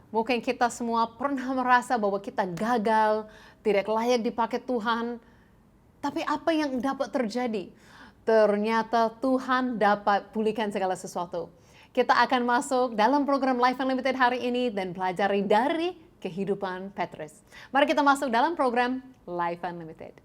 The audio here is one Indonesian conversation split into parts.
Mungkin kita semua pernah merasa bahwa kita gagal, tidak layak dipakai Tuhan. Tapi apa yang dapat terjadi? Ternyata Tuhan dapat pulihkan segala sesuatu. Kita akan masuk dalam program Life Unlimited hari ini dan pelajari dari kehidupan Petrus. Mari kita masuk dalam program Life Unlimited.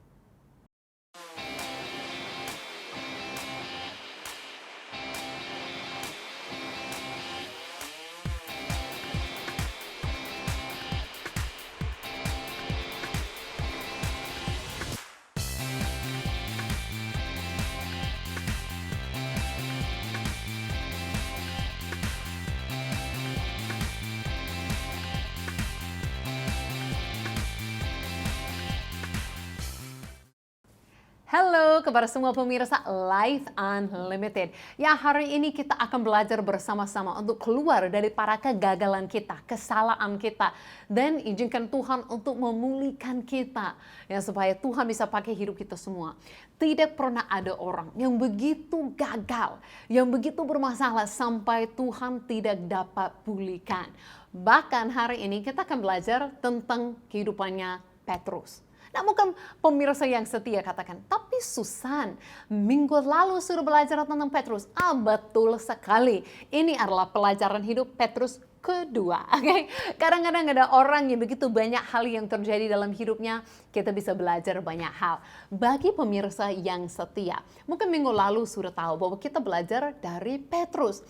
Halo kepada semua pemirsa Life Unlimited. Ya, hari ini kita akan belajar bersama-sama untuk keluar dari para kegagalan kita, kesalahan kita, dan izinkan Tuhan untuk memulihkan kita, ya, supaya Tuhan bisa pakai hidup kita semua. Tidak pernah ada orang yang begitu gagal, yang begitu bermasalah sampai Tuhan tidak dapat pulihkan. Bahkan hari ini kita akan belajar tentang kehidupannya Petrus. Nah, mungkin pemirsa yang setia katakan, tapi Susan, minggu lalu sudah belajar tentang Petrus. Betul sekali. Ini adalah pelajaran hidup Petrus kedua. Oke? Kadang-kadang ada orang yang begitu banyak hal yang terjadi dalam hidupnya, kita bisa belajar banyak hal. Bagi pemirsa yang setia, mungkin minggu lalu sudah tahu bahwa kita belajar dari Petrus.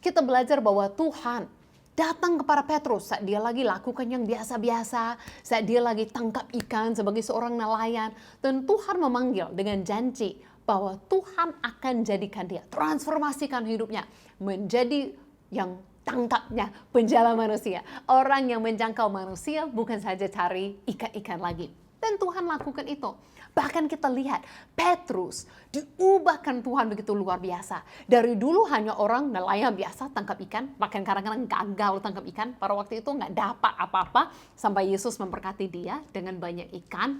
Kita belajar bahwa Tuhan datang kepada Petrus saat dia lagi lakukan yang biasa-biasa, saat dia lagi tangkap ikan sebagai seorang nelayan. Dan Tuhan memanggil dengan janji bahwa Tuhan akan jadikan dia, transformasikan hidupnya menjadi yang tangkapnya penjala manusia. Orang yang menjangkau manusia, bukan saja cari ikan-ikan lagi. Dan Tuhan lakukan itu. Bahkan kita lihat Petrus diubahkan Tuhan begitu luar biasa. Dari dulu hanya orang nelayan biasa tangkap ikan, bahkan kadang-kadang gagal tangkap ikan. Pada waktu itu nggak dapat apa-apa sampai Yesus memberkati dia dengan banyak ikan.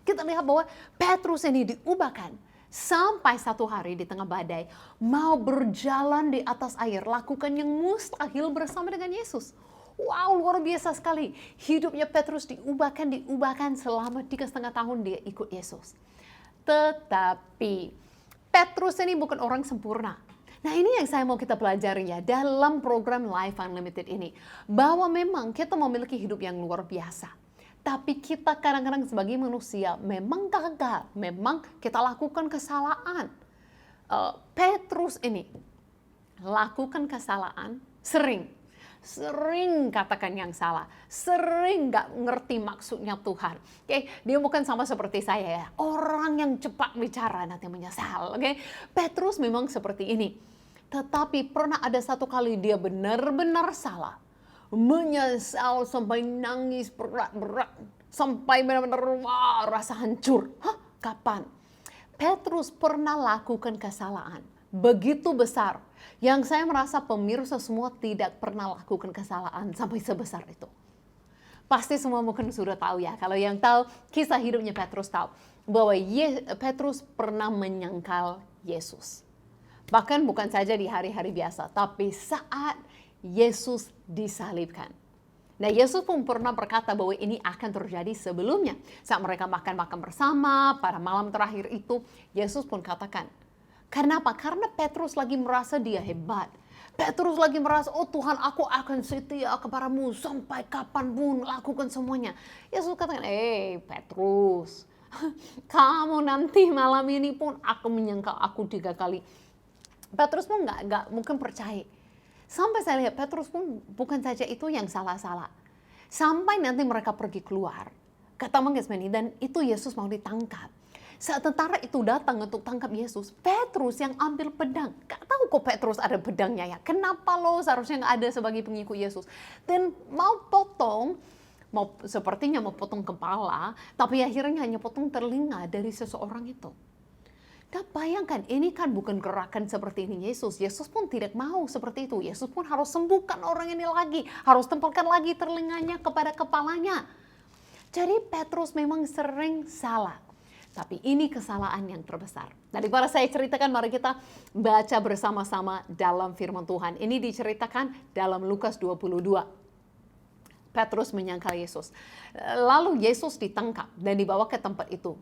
Kita lihat bahwa Petrus ini diubahkan sampai satu hari di tengah badai mau berjalan di atas air, lakukan yang mustahil bersama dengan Yesus. Wow, luar biasa sekali. Hidupnya Petrus diubahkan selama 3,5 tahun dia ikut Yesus. Tetapi Petrus ini bukan orang sempurna. Nah, ini yang saya mau kita pelajari ya dalam program Life Unlimited ini. Bahwa memang kita memiliki hidup yang luar biasa. Tapi kita kadang-kadang sebagai manusia memang gagal. Memang kita lakukan kesalahan. Petrus ini lakukan kesalahan sering katakan yang salah, sering gak ngerti maksudnya Tuhan. Oke, dia bukan sama seperti saya ya, orang yang cepat bicara nanti menyesal. Oke, Petrus memang seperti ini. Tetapi pernah ada satu kali dia benar-benar salah, menyesal sampai nangis berat-berat, sampai benar-benar rasa hancur. Kapan? Petrus pernah lakukan kesalahan begitu besar yang saya merasa pemirsa semua tidak pernah lakukan kesalahan sampai sebesar itu. Pasti semua mungkin sudah tahu ya. Kalau yang tahu kisah hidupnya Petrus tahu bahwa Petrus pernah menyangkal Yesus. Bahkan bukan saja di hari-hari biasa, tapi saat Yesus disalibkan. Nah, Yesus pun pernah berkata bahwa ini akan terjadi sebelumnya. Saat mereka makan-makan bersama pada malam terakhir itu, Yesus pun katakan, kenapa? Karena Petrus lagi merasa dia hebat. Petrus lagi merasa, oh Tuhan, aku akan setia kepadamu sampai kapanpun lakukan semuanya. Yesus katakan, Petrus, kamu nanti malam ini pun akan menyangkal aku 3 kali. Petrus pun nggak mungkin percaya. Sampai saya lihat Petrus pun bukan saja itu yang salah-salah. Sampai nanti mereka pergi keluar ke Taman Getsemani dan itu Yesus mau ditangkap. Saat tentara itu datang untuk tangkap Yesus, Petrus yang ambil pedang. Gak tahu kok Petrus ada pedangnya ya. Kenapa lo seharusnya gak ada sebagai pengikut Yesus. Dan sepertinya mau potong kepala, tapi akhirnya hanya potong telinga dari seseorang itu. Dan bayangkan, ini kan bukan gerakan seperti ini Yesus. Yesus pun tidak mau seperti itu. Yesus pun harus sembuhkan orang ini lagi. Harus tempelkan lagi telinganya kepada kepalanya. Jadi Petrus memang sering salah. Tapi ini kesalahan yang terbesar. Daripada saya ceritakan, mari kita baca bersama-sama dalam firman Tuhan. Ini diceritakan dalam Lukas 22. Petrus menyangkal Yesus. Lalu Yesus ditangkap dan dibawa ke tempat itu.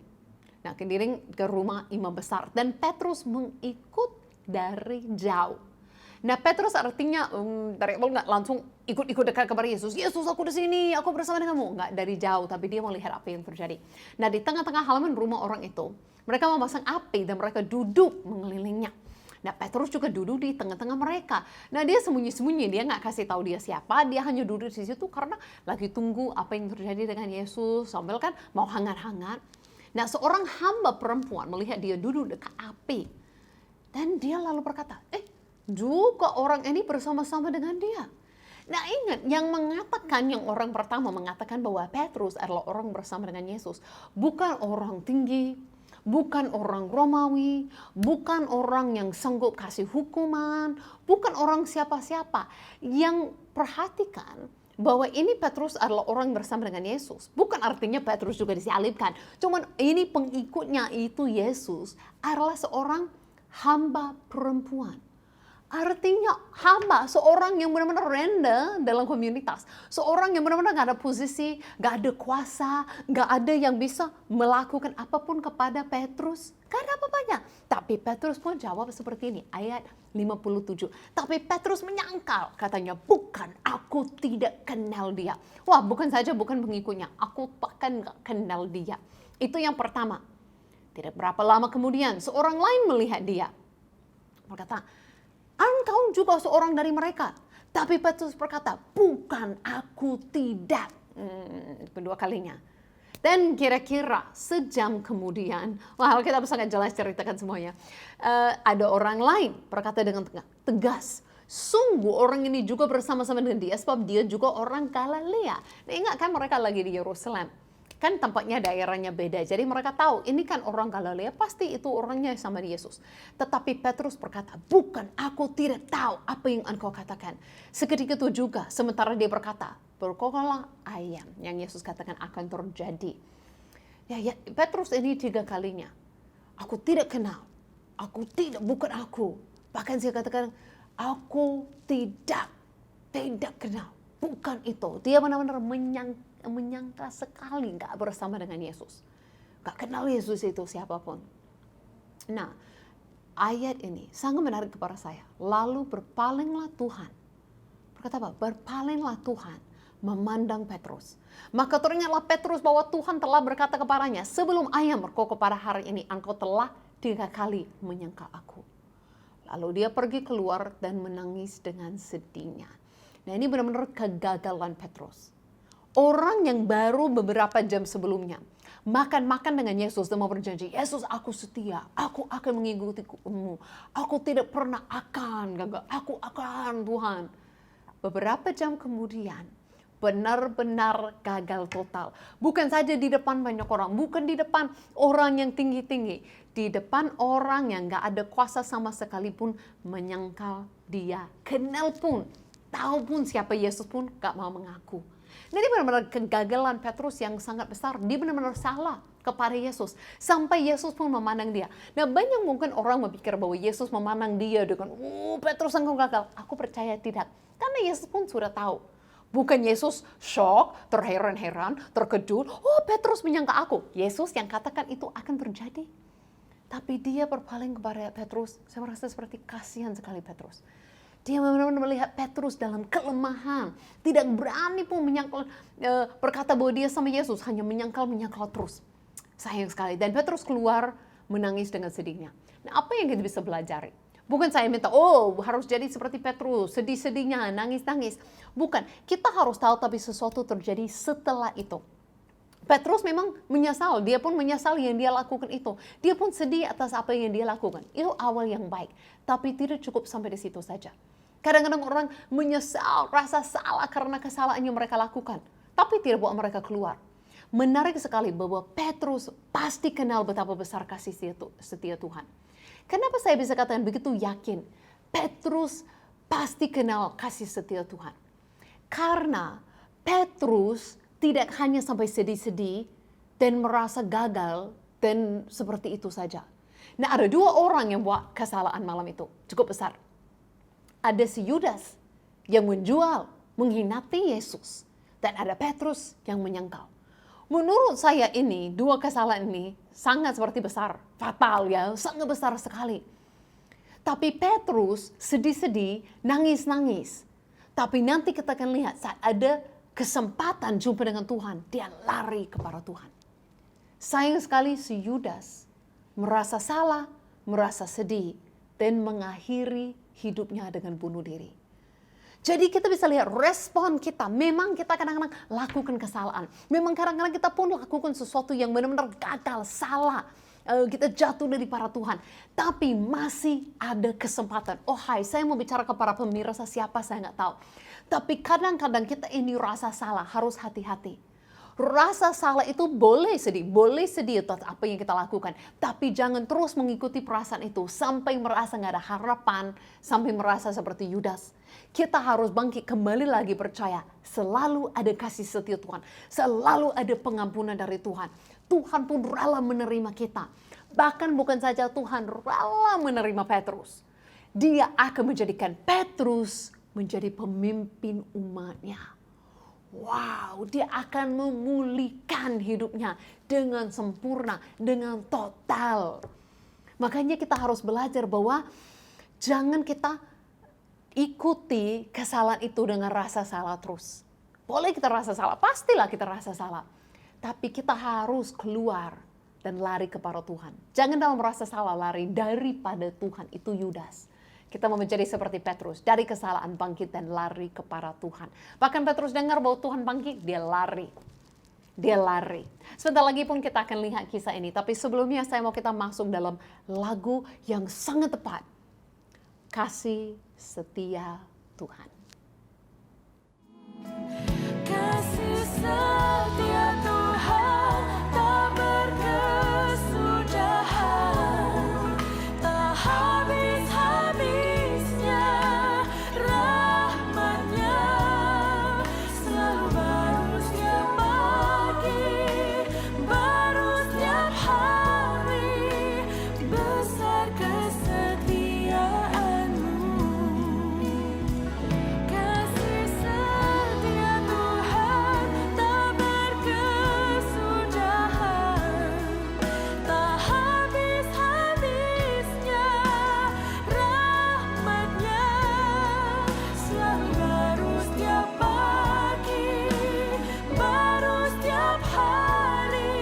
Nah, ke rumah imam besar. Dan Petrus mengikut dari jauh. Nah, Petrus artinya dari awal nggak langsung ikut dekat kepada Yesus. Yesus, aku di sini, aku bersama denganmu. Nggak dari jauh, tapi dia melihat apa yang terjadi. Nah, di tengah-tengah halaman rumah orang itu, mereka memasang api dan mereka duduk mengelilingnya. Nah, Petrus juga duduk di tengah-tengah mereka. Nah, dia sembunyi-sembunyi, dia nggak kasih tahu dia siapa, dia hanya duduk di situ karena lagi tunggu apa yang terjadi dengan Yesus, sambil kan mau hangat-hangat. Nah, seorang hamba perempuan melihat dia duduk dekat api. Dan dia lalu berkata, juga orang ini bersama-sama dengan dia. Nah, ingat, yang orang pertama mengatakan bahwa Petrus adalah orang bersama dengan Yesus. Bukan orang tinggi, bukan orang Romawi, bukan orang yang sanggup kasih hukuman, bukan orang siapa-siapa. Yang perhatikan bahwa ini Petrus adalah orang bersama dengan Yesus. Bukan artinya Petrus juga disalibkan. Cuman ini pengikutnya itu Yesus adalah seorang hamba perempuan. Artinya hamba, seorang yang benar-benar rendah dalam komunitas. Seorang yang benar-benar gak ada posisi, gak ada kuasa, gak ada yang bisa melakukan apapun kepada Petrus. Gak ada apa-apanya. Tapi Petrus pun jawab seperti ini, ayat 57. Tapi Petrus menyangkal, katanya, bukan, aku tidak kenal dia. Wah, bukan saja bukan pengikutnya, aku bahkan gak kenal dia. Itu yang pertama. Tidak berapa lama kemudian, seorang lain melihat dia. Berkata, engkau juga seorang dari mereka. Tapi Petrus berkata, bukan, aku tidak. Kedua kalinya. Dan kira-kira sejam kemudian, wah kita sangat jelas ceritakan semuanya. Ada orang lain berkata dengan tegas, sungguh orang ini juga bersama-sama dengan dia, sebab dia juga orang Galilea. Nah, ingat kan mereka lagi di Yerusalem. Kan tempatnya daerahnya beda. Jadi mereka tahu ini kan orang Galilea, pasti itu orangnya sama Yesus. Tetapi Petrus berkata, bukan, aku tidak tahu apa yang engkau katakan. Seketika itu juga, sementara dia berkata, berkokoklah ayam yang Yesus katakan akan terjadi. Ya, Petrus ini 3 kalinya. Aku tidak kenal. Aku tidak, bukan aku. Bahkan saya katakan, aku tidak kenal. Bukan itu. Dia benar-benar menyangka sekali gak bersama dengan Yesus. Gak kenal Yesus itu siapapun. Nah, ayat ini sangat menarik kepada saya. Lalu berpalinglah Tuhan. Berkata apa? Berpalinglah Tuhan memandang Petrus. Maka teringatlah Petrus bahwa Tuhan telah berkata kepadanya, sebelum ayam berkokok pada hari ini, engkau telah 3 kali menyangkal aku. Lalu dia pergi keluar dan menangis dengan sedihnya. Nah, ini benar-benar kegagalan Petrus. Orang yang baru beberapa jam sebelumnya makan dengan Yesus dan mau berjanji, Yesus, aku setia, aku akan mengikutimu, aku tidak pernah akan gagal, aku akan Tuhan. Beberapa jam kemudian benar-benar gagal total. Bukan saja di depan banyak orang, bukan di depan orang yang tinggi-tinggi, di depan orang yang gak ada kuasa sama sekali pun menyangkal dia, kenal pun, tahu pun siapa Yesus pun gak mau mengaku. Nah, ini benar-benar kegagalan Petrus yang sangat besar. Dia benar-benar salah kepada Yesus. Sampai Yesus pun memandang dia. Nah, banyak mungkin orang berpikir bahwa Yesus memandang dia dengan, Petrus engkau gagal. Aku percaya tidak. Karena Yesus pun sudah tahu. Bukan Yesus shock, terheran-heran, terkejut. Oh, Petrus menyangka aku. Yesus yang katakan itu akan terjadi. Tapi dia berpaling kepada Petrus. Saya merasa seperti kasihan sekali Petrus. Dia benar-benar melihat Petrus dalam kelemahan. Tidak berani pun menyangkal, berkata bahwa dia sama Yesus. Hanya menyangkal terus. Sayang sekali. Dan Petrus keluar menangis dengan sedihnya. Nah, apa yang kita bisa belajar? Bukan saya minta, harus jadi seperti Petrus. Sedih-sedihnya, nangis-nangis. Bukan. Kita harus tahu tapi sesuatu terjadi setelah itu. Petrus memang menyesal. Dia pun menyesal yang dia lakukan itu. Dia pun sedih atas apa yang dia lakukan. Itu awal yang baik. Tapi tidak cukup sampai di situ saja. Kadang-kadang orang menyesal, rasa salah karena kesalahan yang mereka lakukan. Tapi tidak buat mereka keluar. Menarik sekali bahwa Petrus pasti kenal betapa besar kasih setia Tuhan. Kenapa saya bisa katakan begitu yakin? Petrus pasti kenal kasih setia Tuhan. Karena Petrus tidak hanya sampai sedih-sedih dan merasa gagal dan seperti itu saja. Nah, ada 2 orang yang buat kesalahan malam itu cukup besar. Ada si Yudas yang menjual, mengkhianati Yesus. Dan ada Petrus yang menyangkal. Menurut saya ini, dua kesalahan ini sangat seperti besar, fatal ya, sangat besar sekali. Tapi Petrus sedih-sedih, nangis-nangis. Tapi nanti kita akan lihat saat ada kesempatan jumpa dengan Tuhan, dia lari kepada Tuhan. Sayang sekali si Yudas merasa salah, merasa sedih, dan mengakhiri hidupnya dengan bunuh diri. Jadi kita bisa lihat respon kita. Memang kita kadang-kadang lakukan kesalahan. Memang kadang-kadang kita pun lakukan sesuatu yang benar-benar gagal, salah. Kita jatuh dari para Tuhan. Tapi masih ada kesempatan. Oh hai, saya mau bicara kepada pemirsa siapa saya nggak tahu. Tapi kadang-kadang kita ini rasa salah, harus hati-hati. Rasa salah itu boleh sedih atas apa yang kita lakukan. Tapi jangan terus mengikuti perasaan itu sampai merasa nggak ada harapan, sampai merasa seperti Yudas. Kita harus bangkit kembali lagi percaya. Selalu ada kasih setia Tuhan. Selalu ada pengampunan dari Tuhan. Tuhan pun rela menerima kita. Bahkan bukan saja Tuhan rela menerima Petrus. Dia akan menjadikan Petrus menjadi pemimpin umatnya. Wow, dia akan memulihkan hidupnya dengan sempurna, dengan total. Makanya kita harus belajar bahwa jangan kita ikuti kesalahan itu dengan rasa salah terus. Boleh kita rasa salah, pastilah kita rasa salah. Tapi kita harus keluar dan lari kepada Tuhan. Jangan dalam rasa salah lari daripada Tuhan, itu Yudas. Kita mau menjadi seperti Petrus, dari kesalahan bangkit dan lari kepada Tuhan. Bahkan Petrus dengar bahwa Tuhan bangkit, dia lari. Dia lari. Sebentar lagi pun kita akan lihat kisah ini. Tapi sebelumnya saya mau kita masuk dalam lagu yang sangat tepat. Kasih setia Tuhan. Kasih setia Tuhan tak berkesudahan, tak habis-habisnya rahmat-Nya, selalu baru setiap pagi, baru setiap hari, besar kesetiaan-Mu. Kasih setia Tuhan tak berkesudahan, tak habis-habisnya rahmat-Nya, selalu baru setiap pagi, baru setiap hari,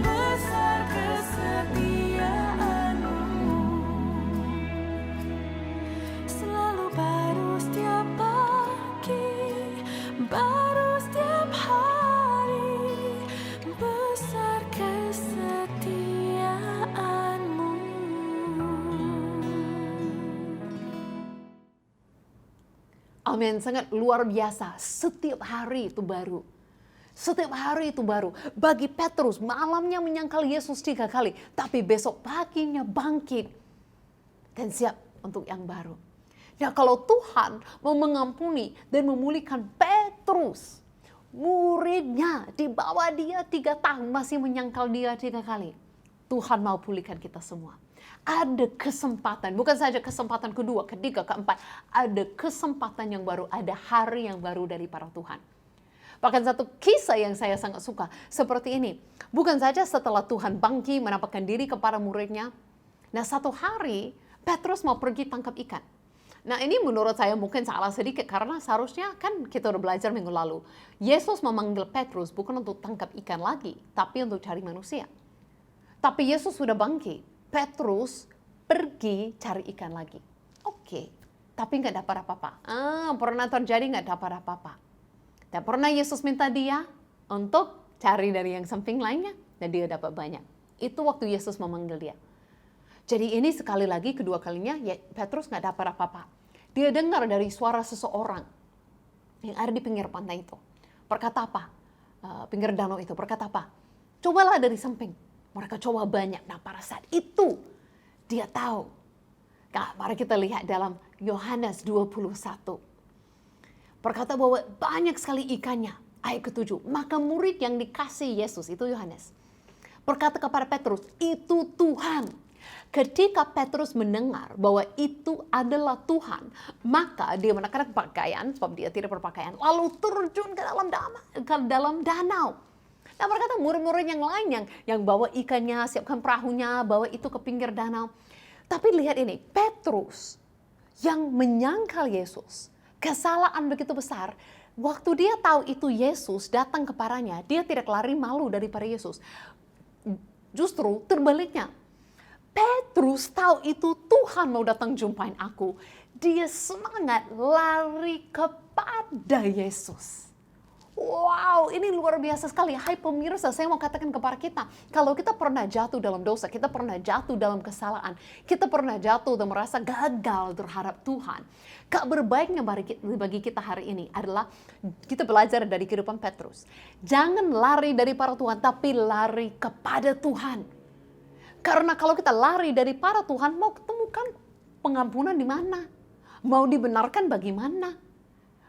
besar kesetiaan-Mu. Selalu baru setiap pagi, baru setiap hari, besar kesetiaan-Mu. Amin, sangat luar biasa. Setiap hari itu baru. Setiap hari itu baru. Bagi Petrus, malamnya menyangkal Yesus 3 kali. Tapi besok paginya bangkit. Dan siap untuk yang baru. Nah, kalau Tuhan mau mengampuni dan memulihkan Petrus, muridnya di bawah dia 3 tahun masih menyangkal dia 3 kali. Tuhan mau pulihkan kita semua. Ada kesempatan, bukan saja kesempatan kedua, ketiga, keempat. Ada kesempatan yang baru, ada hari yang baru dari para Tuhan. Bahkan satu kisah yang saya sangat suka seperti ini. Bukan saja setelah Tuhan bangkit menampakkan diri kepada muridnya. Nah, satu hari Petrus mau pergi tangkap ikan. Nah, ini menurut saya mungkin salah sedikit karena seharusnya kan kita udah belajar minggu lalu. Yesus memanggil Petrus bukan untuk tangkap ikan lagi, tapi untuk cari manusia. Tapi Yesus sudah bangkit. Petrus pergi cari ikan lagi. Oke, tapi nggak dapat apa-apa. Pernah terjadi nggak dapat apa-apa. Dan pernah Yesus minta dia untuk cari dari yang samping lainnya, dan dia dapat banyak. Itu waktu Yesus memanggil dia. Jadi ini sekali lagi, kedua kalinya, ya Petrus nggak dapat apa-apa. Dia dengar dari suara seseorang yang ada di pinggir pantai itu. Berkata apa? Pinggir danau itu, berkata apa? Cobalah dari samping. Mereka coba banyak. Nah, pada saat itu dia tahu. Nah, mari kita lihat dalam Yohanes 21. Berkata bahwa banyak sekali ikannya. Ayat ke-7. Maka murid yang dikasih Yesus, itu Yohanes, berkata kepada Petrus, itu Tuhan. Ketika Petrus mendengar bahwa itu adalah Tuhan, maka dia mengenakan pakaian, sebab dia tidak berpakaian, lalu terjun ke dalam danau. Nah, berkata murid-murid yang lain yang bawa ikannya, siapkan perahunya, bawa itu ke pinggir danau. Tapi lihat ini, Petrus yang menyangkal Yesus, kesalahan begitu besar. Waktu dia tahu itu Yesus datang kepadanya, dia tidak lari malu daripada Yesus. Justru terbaliknya, Petrus tahu itu Tuhan mau datang jumpain aku. Dia semangat lari kepada Yesus. Wow, ini luar biasa sekali. Hai pemirsa, saya mau katakan kepada kita, kalau kita pernah jatuh dalam dosa, kita pernah jatuh dalam kesalahan, kita pernah jatuh dan merasa gagal terhadap Tuhan. Kabar baiknya bagi kita hari ini adalah kita belajar dari kehidupan Petrus. Jangan lari dari para Tuhan, tapi lari kepada Tuhan. Karena kalau kita lari dari para Tuhan, mau ketemukan pengampunan di mana? Mau dibenarkan bagaimana?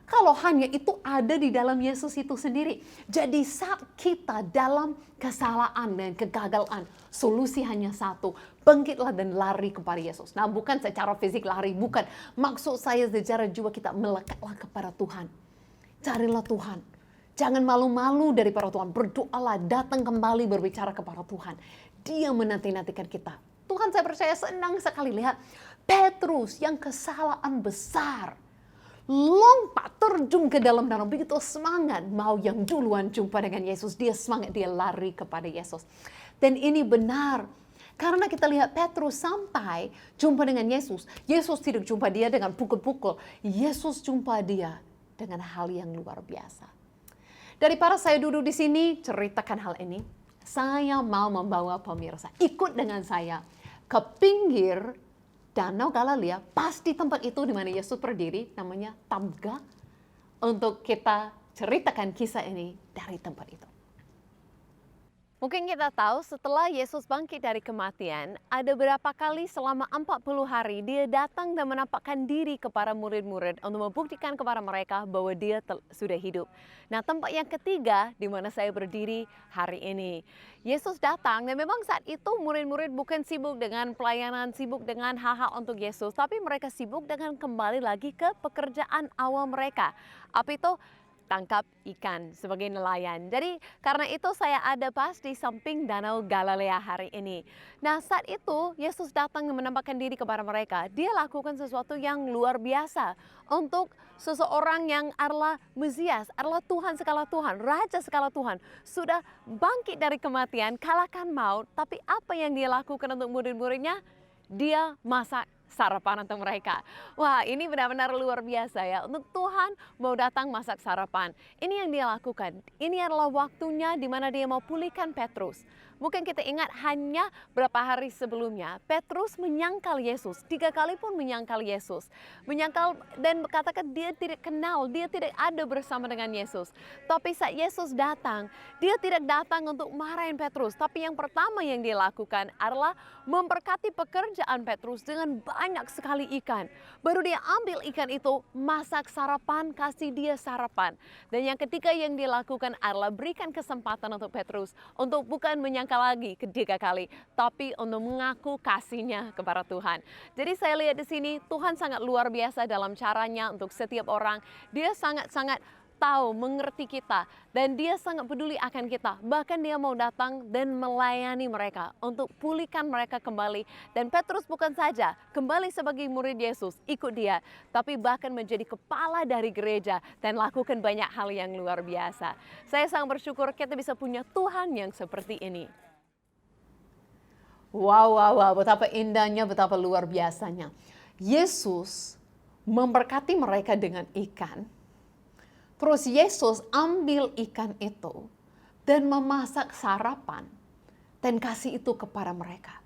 Kalau hanya itu ada di dalam Yesus itu sendiri. Jadi saat kita dalam kesalahan dan kegagalan, solusi hanya satu. Bangkitlah dan lari kepada Yesus. Nah, bukan secara fisik lari, bukan. Maksud saya secara jiwa kita melekatlah kepada Tuhan. Carilah Tuhan. Jangan malu-malu dari para Tuhan. Berdoalah, datang kembali berbicara kepada Tuhan. Dia menanti-nantikan kita. Tuhan, saya percaya senang sekali lihat Petrus yang kesalahan besar. Lompat terjun ke dalam danau, begitu semangat mau yang duluan jumpa dengan Yesus. Dia semangat, dia lari kepada Yesus. Dan ini benar. Karena kita lihat Petrus sampai jumpa dengan Yesus. Yesus tidak jumpa dia dengan pukul-pukul. Yesus jumpa dia dengan hal yang luar biasa. Daripada saya duduk di sini ceritakan hal ini, saya mau membawa pemirsa ikut dengan saya ke pinggir Danau Galilea, pas di tempat itu di mana Yesus berdiri, namanya Tabga, untuk kita ceritakan kisah ini dari tempat itu. Mungkin kita tahu setelah Yesus bangkit dari kematian, ada berapa kali selama 40 hari dia datang dan menampakkan diri kepada murid-murid untuk membuktikan kepada mereka bahwa dia sudah hidup. Nah, tempat yang ketiga di mana saya berdiri hari ini. Yesus datang dan memang saat itu murid-murid bukan sibuk dengan pelayanan, sibuk dengan hal-hal untuk Yesus, tapi mereka sibuk dengan kembali lagi ke pekerjaan awal mereka. Apa itu? Tangkap ikan sebagai nelayan. Jadi karena itu saya ada pas di samping Danau Galilea hari ini. Nah, saat itu Yesus datang menampakkan diri kepada mereka. Dia lakukan sesuatu yang luar biasa untuk seseorang yang adalah Mesias, adalah Tuhan segala Tuhan, Raja segala Tuhan. Sudah bangkit dari kematian, kalahkan maut, tapi apa yang dia lakukan untuk murid-muridnya? Dia masak sarapan untuk mereka. Wah, ini benar-benar luar biasa ya. Untuk Tuhan mau datang masak sarapan. Ini yang dia lakukan. Ini adalah waktunya di mana dia mau pulihkan Petrus. Mungkin kita ingat hanya berapa hari sebelumnya, Petrus menyangkal Yesus. 3 kali pun menyangkal Yesus. Menyangkal dan katakan dia tidak kenal, dia tidak ada bersama dengan Yesus. Tapi saat Yesus datang, dia tidak datang untuk marahin Petrus. Tapi yang pertama yang dia lakukan adalah memberkati pekerjaan Petrus dengan banyak sekali ikan. Baru dia ambil ikan itu, masak sarapan, kasih dia sarapan. Dan yang ketiga yang dia lakukan adalah berikan kesempatan untuk Petrus untuk bukan menyangkal lagi ketiga kali, tapi untuk mengaku kasihnya kepada Tuhan. Jadi saya lihat di sini Tuhan sangat luar biasa dalam caranya untuk setiap orang. Dia sangat-sangat tahu, mengerti kita, dan dia sangat peduli akan kita. Bahkan dia mau datang dan melayani mereka untuk pulihkan mereka kembali. Dan Petrus bukan saja kembali sebagai murid Yesus, ikut dia, tapi bahkan menjadi kepala dari gereja dan lakukan banyak hal yang luar biasa. Saya sangat bersyukur kita bisa punya Tuhan yang seperti ini. Wow, betapa indahnya, betapa luar biasanya. Yesus memberkati mereka dengan ikan. Terus Yesus ambil ikan itu dan memasak sarapan dan kasih itu kepada mereka.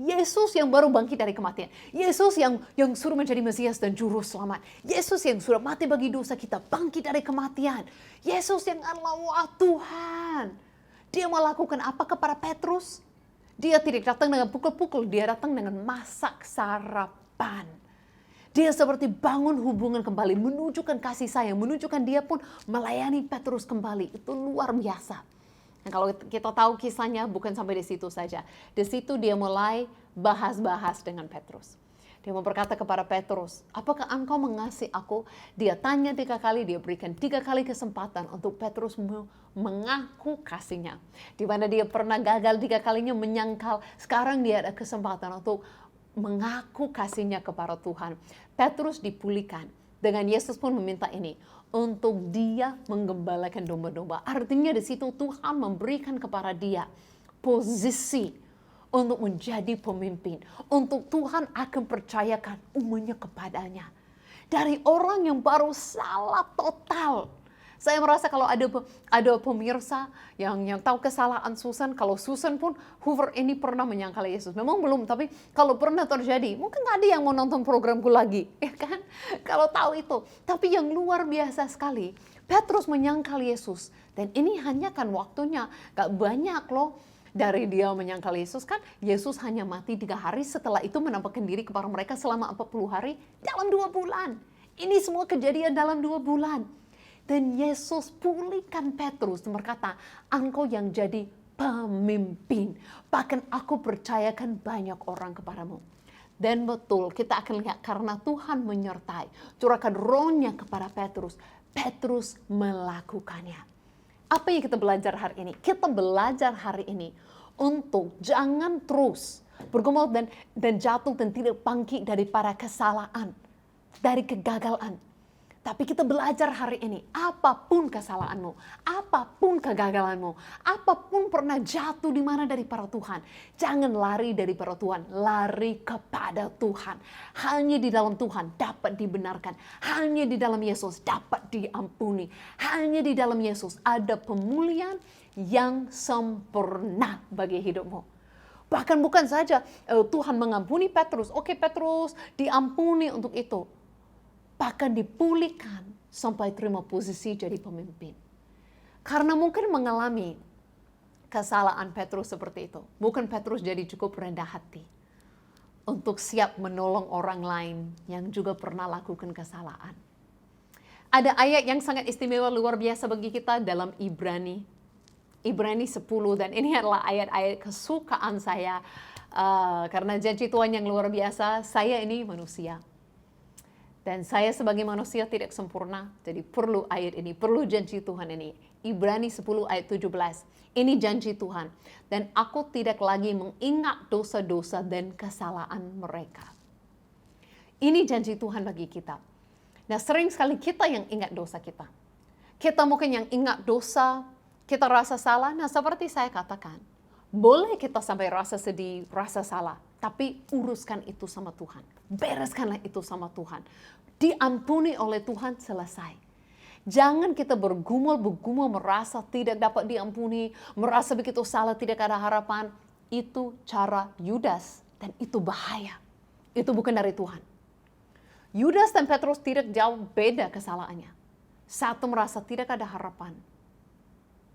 Yesus yang baru bangkit dari kematian. Yesus yang suruh menjadi Mesias dan Juru Selamat. Yesus yang sudah mati bagi dosa kita, bangkit dari kematian. Yesus yang adalah Tuhan. Dia melakukan apa kepada Petrus? Dia tidak datang dengan pukul-pukul, dia datang dengan masak sarapan. Dia seperti bangun hubungan kembali, menunjukkan kasih sayang, menunjukkan dia pun melayani Petrus kembali. Itu luar biasa. Dan kalau kita tahu kisahnya bukan sampai di situ saja. Di situ dia mulai bahas-bahas dengan Petrus. Dia mau berkata kepada Petrus, apakah engkau mengasihi aku? Dia tanya 3 kali, dia berikan 3 kali kesempatan untuk Petrus mengaku kasihnya. Di mana dia pernah gagal 3 kalinya menyangkal, sekarang dia ada kesempatan untuk mengaku kasihnya kepada Tuhan. Petrus dipulihkan. Dengan Yesus pun meminta ini, untuk dia menggembalakan domba-domba. Artinya di situ Tuhan memberikan kepada dia posisi untuk menjadi pemimpin. Untuk Tuhan akan percayakan umatnya kepadanya. Dari orang yang baru salah total. Saya merasa kalau ada pemirsa yang tahu kesalahan Susan, kalau Susan pun Hoover ini pernah menyangkal Yesus. Memang belum, tapi kalau pernah terjadi, mungkin gak ada yang mau nonton programku lagi. Ya kan? Kalau tahu itu. Tapi yang luar biasa sekali, Petrus menyangkal Yesus. Dan ini hanya kan waktunya, gak banyak loh. Dari dia menyangkal Yesus kan, Yesus hanya mati 3 hari, setelah itu menampakkan diri kepada mereka selama 40 hari dalam 2 bulan. Ini semua kejadian dalam 2 bulan. Dan Yesus pulihkan Petrus dan berkata, engkau yang jadi pemimpin. Bahkan aku percayakan banyak orang kepadamu. Dan betul kita akan lihat karena Tuhan menyertai, curahkan rohnya kepada Petrus. Petrus melakukannya. Apa yang kita belajar hari ini? Kita belajar hari ini untuk jangan terus bergumul dan jatuh dan tidak bangkit daripada kesalahan, dari kegagalan. Tapi kita belajar hari ini, apapun kesalahanmu, apapun kegagalanmu, apapun pernah jatuh di mana daripada Tuhan, jangan lari daripada Tuhan, lari kepada Tuhan. Hanya di dalam Tuhan dapat dibenarkan, hanya di dalam Yesus dapat diampuni, hanya di dalam Yesus ada pemulihan yang sempurna bagi hidupmu. Bahkan bukan saja Tuhan mengampuni Petrus, oke Petrus diampuni untuk itu. Bahkan dipulihkan sampai terima posisi jadi pemimpin. Karena mungkin mengalami kesalahan Petrus seperti itu. Bukan Petrus jadi cukup rendah hati untuk siap menolong orang lain yang juga pernah lakukan kesalahan. Ada ayat yang sangat istimewa luar biasa bagi kita dalam Ibrani 10, dan ini adalah ayat-ayat kesukaan saya karena janji Tuhan yang luar biasa. Saya ini manusia. Dan saya sebagai manusia tidak sempurna, jadi perlu ayat ini, perlu janji Tuhan ini. Ibrani 10 ayat 17, ini janji Tuhan. Dan aku tidak lagi mengingat dosa-dosa dan kesalahan mereka. Ini janji Tuhan bagi kita. Nah sering sekali kita yang ingat dosa kita. Kita mungkin yang ingat dosa, kita rasa salah, nah seperti saya katakan, boleh kita sampai rasa sedih, rasa salah. Tapi uruskan itu sama Tuhan. Bereskanlah itu sama Tuhan. Diampuni oleh Tuhan, selesai. Jangan kita bergumul merasa tidak dapat diampuni, merasa begitu salah, tidak ada harapan. Itu cara Yudas dan itu bahaya. Itu bukan dari Tuhan. Yudas dan Petrus tidak jauh beda kesalahannya. Satu merasa tidak ada harapan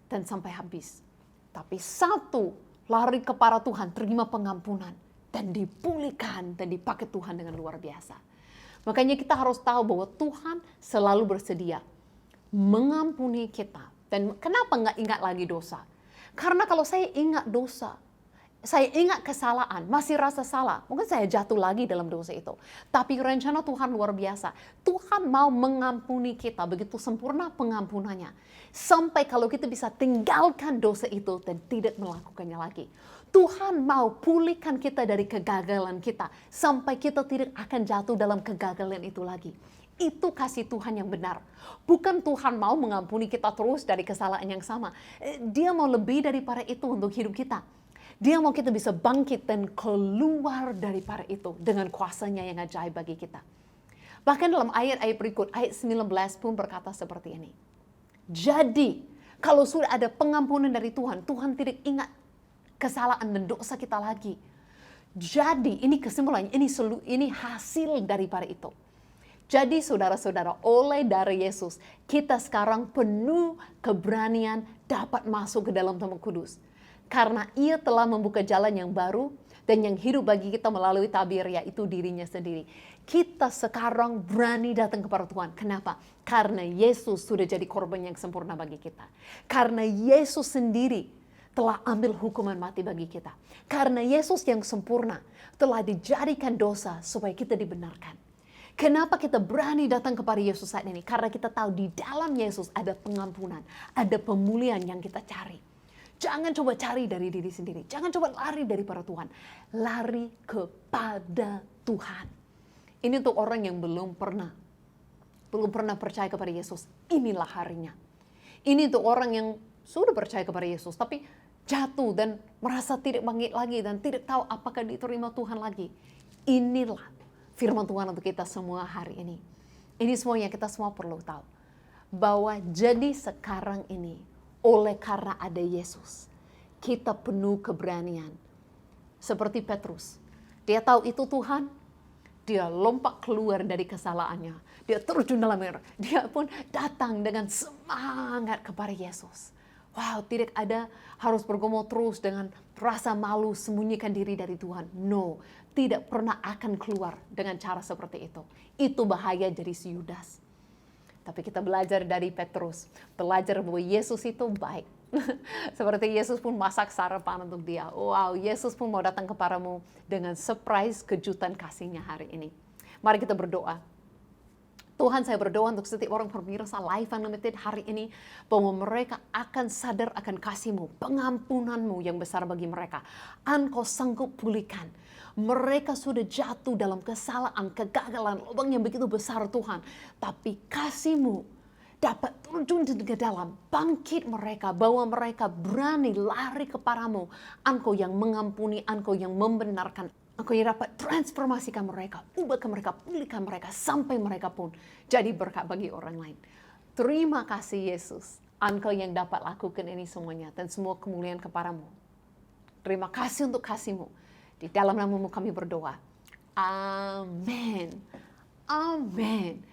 dan sampai habis. Tapi satu lari kepada Tuhan, terima pengampunan. Dan dipulihkan dan dipakai Tuhan dengan luar biasa. Makanya kita harus tahu bahwa Tuhan selalu bersedia mengampuni kita. Dan kenapa nggak ingat lagi dosa? Karena kalau saya ingat dosa, saya ingat kesalahan, masih rasa salah, mungkin saya jatuh lagi dalam dosa itu. Tapi rencana Tuhan luar biasa. Tuhan mau mengampuni kita, begitu sempurna pengampunannya. Sampai kalau kita bisa tinggalkan dosa itu dan tidak melakukannya lagi. Tuhan mau pulihkan kita dari kegagalan kita, sampai kita tidak akan jatuh dalam kegagalan itu lagi. Itu kasih Tuhan yang benar. Bukan Tuhan mau mengampuni kita terus dari kesalahan yang sama. Dia mau lebih daripada itu untuk hidup kita. Dia mau kita bisa bangkit dan keluar daripada itu dengan kuasanya yang ajaib bagi kita. Bahkan dalam ayat-ayat berikut, ayat 19 pun berkata seperti ini. Jadi, kalau sudah ada pengampunan dari Tuhan, Tuhan tidak ingat kesalahan dan dosa kita lagi. Jadi, ini kesimpulannya, ini hasil daripada itu. Jadi saudara-saudara, oleh dari Yesus, kita sekarang penuh keberanian dapat masuk ke dalam Tempat Kudus. Karena ia telah membuka jalan yang baru dan yang hidup bagi kita melalui tabir, yaitu dirinya sendiri. Kita sekarang berani datang kepada Tuhan. Kenapa? Karena Yesus sudah jadi korban yang sempurna bagi kita. Karena Yesus sendiri telah ambil hukuman mati bagi kita. Karena Yesus yang sempurna telah dijadikan dosa supaya kita dibenarkan. Kenapa kita berani datang kepada Yesus saat ini? Karena kita tahu di dalam Yesus ada pengampunan, ada pemulihan yang kita cari. Jangan coba cari dari diri sendiri. Jangan coba lari daripada Tuhan. Lari kepada Tuhan. Ini untuk orang yang belum pernah percaya kepada Yesus. Inilah harinya. Ini untuk orang yang sudah percaya kepada Yesus, tapi jatuh dan merasa tidak bangkit lagi dan tidak tahu apakah diterima Tuhan lagi. Inilah firman Tuhan untuk kita semua hari ini. Ini semua yang kita semua perlu tahu. Bahwa jadi sekarang ini, oleh karena ada Yesus, kita penuh keberanian. Seperti Petrus. Dia tahu itu Tuhan, dia lompat keluar dari kesalahannya. Dia terjun dalam air. Dia pun datang dengan semangat kepada Yesus. Wow, tidak ada harus bergumul terus dengan rasa malu sembunyikan diri dari Tuhan. No, tidak pernah akan keluar dengan cara seperti itu. Itu bahaya dari si Yudas. Tapi kita belajar dari Petrus. Belajar bahwa Yesus itu baik. Seperti Yesus pun masak sarapan untuk dia. Wow, Yesus pun mau datang kepadamu dengan surprise kejutan kasihnya hari ini. Mari kita berdoa. Tuhan, saya berdoa untuk setiap orang pemirsa Life Unlimited hari ini, bahwa mereka akan sadar akan kasih-Mu, pengampunan-Mu yang besar bagi mereka. Engkau sanggup pulihkan. Mereka sudah jatuh dalam kesalahan, kegagalan, lubang yang begitu besar Tuhan. Tapi kasih-Mu dapat terjun ke dalam, bangkit mereka, bawa mereka berani lari kepadamu. Engkau yang mengampuni, Engkau yang membenarkan. Engkau yang dapat transformasikan mereka, ubahkan mereka, pulihkan mereka, sampai mereka pun jadi berkat bagi orang lain. Terima kasih Yesus, Engkau yang dapat lakukan ini semuanya, dan semua kemuliaan kepadamu. Terima kasih untuk kasih-Mu. Di dalam nama-Mu kami berdoa. Amin. Amin.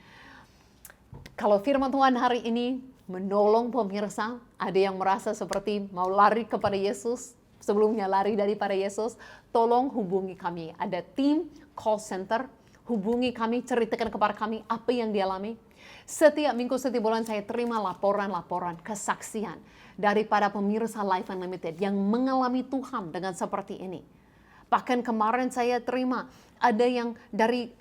Kalau firman Tuhan hari ini menolong pemirsa, ada yang merasa seperti mau lari kepada Yesus, sebelumnya lari daripada Yesus, tolong hubungi kami. Ada tim call center, hubungi kami, ceritakan kepada kami apa yang dialami. Setiap minggu, setiap bulan saya terima laporan-laporan, kesaksian daripada pemirsa Life Unlimited yang mengalami Tuhan dengan seperti ini. Bahkan kemarin saya terima ada yang dari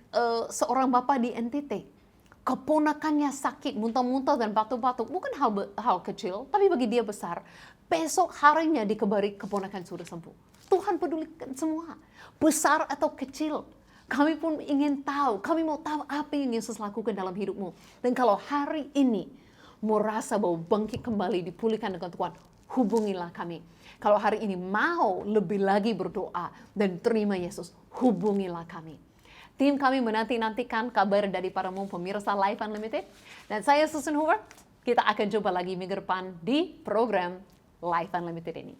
seorang bapak di NTT. Keponakannya sakit, muntah-muntah dan batuk-batuk. Bukan hal kecil, tapi bagi dia besar. Besok harinya dikabari keponakan sudah sembuh. Tuhan pedulikan semua. Besar atau kecil. Kami pun ingin tahu. Kami mau tahu apa yang Yesus lakukan dalam hidupmu. Dan kalau hari ini mau rasa bahwa bangkit kembali dipulihkan dengan Tuhan, hubungilah kami. Kalau hari ini mau lebih lagi berdoa dan terima Yesus, hubungilah kami. Tim kami menanti-nantikan kabar daripadamu pemirsa Life Unlimited. Dan saya Susan Hoover, kita akan jumpa lagi minggu depan di program Life Unlimited ini.